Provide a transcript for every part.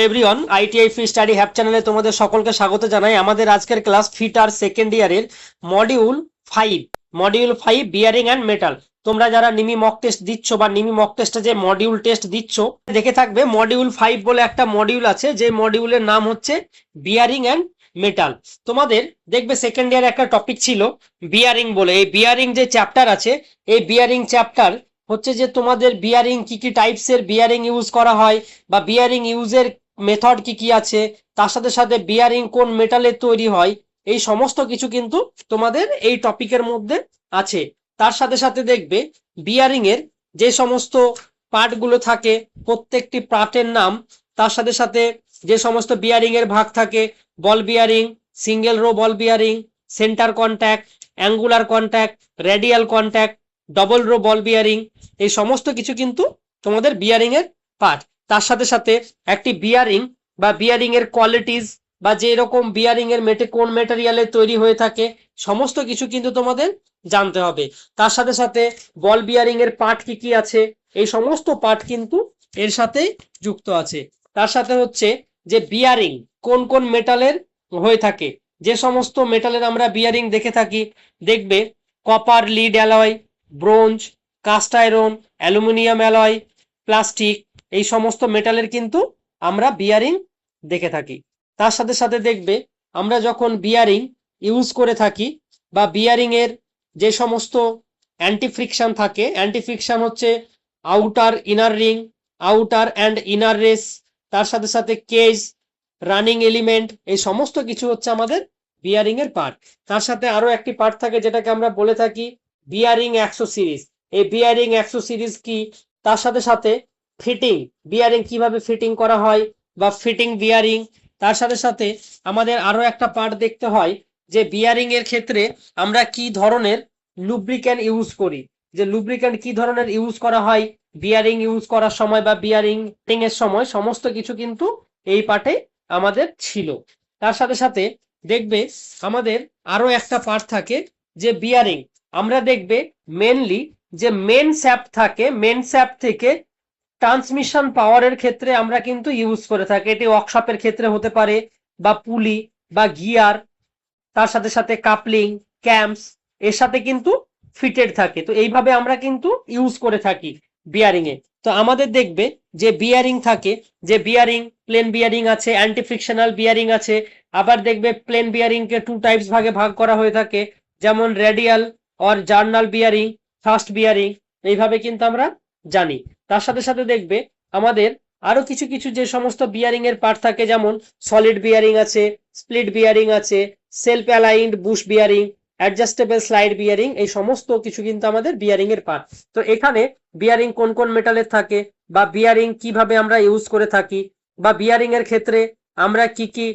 Everyone, ITI free study have চ্যানেলে তোমাদের সকলকে স্বাগত জানাই। আমাদের আজকের ক্লাস ফিটার সেকেন্ড ইয়ারের মডিউল 5 বিয়ারিং অ্যান্ড মেটাল। তোমরা যারা নিমি মক টেস্ট দিচ্ছ বা নিমি মক টেস্টে যে মডিউল টেস্ট দিচ্ছ দেখে থাকবে মডিউল 5 বলে একটা মডিউল আছে, যে মডিউলের নাম হচ্ছে বিয়ারিং অ্যান্ড মেটাল। তোমাদের দেখবে সেকেন্ড ইয়ারে একটা টপিক ছিল বিয়ারিং বলে। এই বিয়ারিং যে চ্যাপ্টার আছে, এই বিয়ারিং চ্যাপ্টার হচ্ছে যে তোমাদের বিয়ারিং কি কি টাইপসের বিয়ারিং ইউজ করা হয় বা বিয়ারিং ইউজের মেথড কি কি আছে, তার সাথে সাথে বিয়ারিং কোন মেটালের তৈরি হয়, এই সমস্ত কিছু কিন্তু তোমাদের এই টপিকের মধ্যে আছে। তার সাথে সাথে দেখবে বিয়ারিং এর যে সমস্ত পার্টগুলো থাকে প্রত্যেকটি পার্টের নাম, তার সাথে সাথে যে সমস্ত বিয়ারিং এর ভাগ থাকে, ball bearing, single row ball bearing, center contact, angular contact, radial contact, double row ball bearing, এই সমস্ত কিছু কিন্তু তোমাদের বিয়ারিং এর পার্ট। তার সাথে সাথে একটি বিয়ারিং বা বিয়ারিং এর কোয়ালিটিস বা যে রকম বিয়ারিং এর কোন মেটেরিয়ালে তৈরি হয়ে থাকে, সমস্ত কিছু কিন্তু তোমাদের জানতে হবে। তার সাথে সাথে বল বিয়ারিং এর পার্ট কি কি আছে, এই সমস্ত পার্ট কিন্তু এর সাথে যুক্ত আছে। তার সাথে হচ্ছে যে বিয়ারিং কোন কোন মেটালের হয়ে থাকে, যে সমস্ত মেটালের আমরা বিয়ারিং দেখে থাকি, দেখবে copper lead alloy, bronze, cast iron, aluminium alloy, plastic, এই সমস্ত মেটালের কিন্তু আমরা বিয়ারিং দেখে থাকি। তার সাথে সাথে দেখবে আমরা যখন বিয়ারিং ইউজ করে থাকি বা বিয়ারিং এর যে সমস্ত অ্যান্টি ফ্রিকশন থাকে, অ্যান্টি ফ্রিকশন হচ্ছে outer inner ring, outer and inner race, তার সাথে সাথে কেজ, রানিং এলিমেন্ট, এই সমস্ত কিছু হচ্ছে আমাদের বিয়ারিং এর পার্ট। তার সাথে আরো একটি পার্ট থাকে যেটাকে আমরা বলে থাকি বিয়ারিং অ্যাক্সেসরিজ। এই বিয়ারিং অ্যাক্সেসরিজ কি, তার সাথে সাথে ফিটিং, বিয়ারিং কিভাবে ফিটিং করা হয় বা ফিটিং বিয়ারিং। তার সাথে সাথে আমাদের আরো একটা পার্ট দেখতে হয় যে বিয়ারিং এর ক্ষেত্রে আমরা কি ধরনের লুব্রিক্যান্ট ইউজ করি, যে লুব্রিক্যান্ট কি ধরনের ইউজ করা হয় বিয়ারিং ইউজ করার সময় বা বিয়ারিং এর সময়, সমস্ত কিছু কিন্তু এই পার্টে আমাদের ছিল। তার সাথে সাথে দেখবে আমাদের আরো একটা পার্ট থাকে যে বিয়ারিং আমরা দেখবে মেনলি যে মেন শ্যাফট থাকে, মেন শ্যাফট থেকে ট্রান্সমিশন পাওয়ারের ক্ষেত্রে আমরা কিন্তু ইউজ করে থাকি। এটি ওয়ার্কশপের ক্ষেত্রে হতে পারে বা পুলি বা গিয়ার, তার সাথে সাথে কাপলিং, ক্যাম্পস এর সাথে কিন্তু ফিটেড থাকে। তো এইভাবে আমরা কিন্তু ইউজ করে থাকি বিয়ারিং এ। তো আমাদের দেখবে যে বিয়ারিং থাকে, যে বিয়ারিং প্লেন বিয়ারিং আছে, অ্যান্টি ফ্রিকশনাল বিয়ারিং আছে। আবার দেখবে প্লেন বিয়ারিং কে টু টাইপস ভাগে ভাগ করা হয়ে থাকে, যেমন radial or journal bearing, fast bearing, এইভাবে কিন্তু আমরা জানি। তার সাথে সাথে দেখবে আমাদের আরো কিছু কিছু যে সমস্ত বিয়ারিং এর পার্ট থাকে, যেমন সলিড বিয়ারিং আছে, স্প্লিট বিয়ারিং আছে, self aligned Bush bearing, adjustable slide bearing, এই সমস্ত কিছু কিন্তু আমাদের বিয়ারিং এর পার্ট। তো এখানে বিয়ারিং কোন কোন মেটালের থাকে বা বিয়ারিং কিভাবে আমরা ইউজ করে থাকি বা বিয়ারিং এর ক্ষেত্রে আমরা কি কি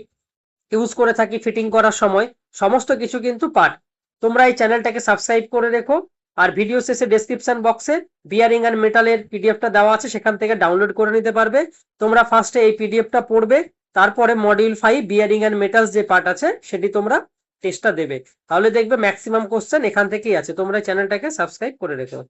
ইউজ করে থাকি ফিটিং করার সময়, সমস্ত কিছু কিন্তু পার্ট। তোমরা এই চ্যানেলটাকে সাবস্ক্রাইব করে রেখো। আর ভিডিও শেষে ডেসক্রিপশন বক্সে বিয়ারিং এন্ড মেটালের পিডিএফটা দেওয়া আছে, সেখান থেকে ডাউনলোড করে নিতে পারবে। তোমরা ফার্স্টে এই পিডিএফটা পড়বে, তারপরে মডিউল 5 বিয়ারিং এন্ড মেটালস যে পার্ট আছে সেটি তোমরা টেস্টটা দেবে। তাহলে দেখবে ম্যাক্সিমাম কোশ্চেন এখান থেকেই আছে। তোমরা চ্যানেলটাকে সাবস্ক্রাইব করে রেখো।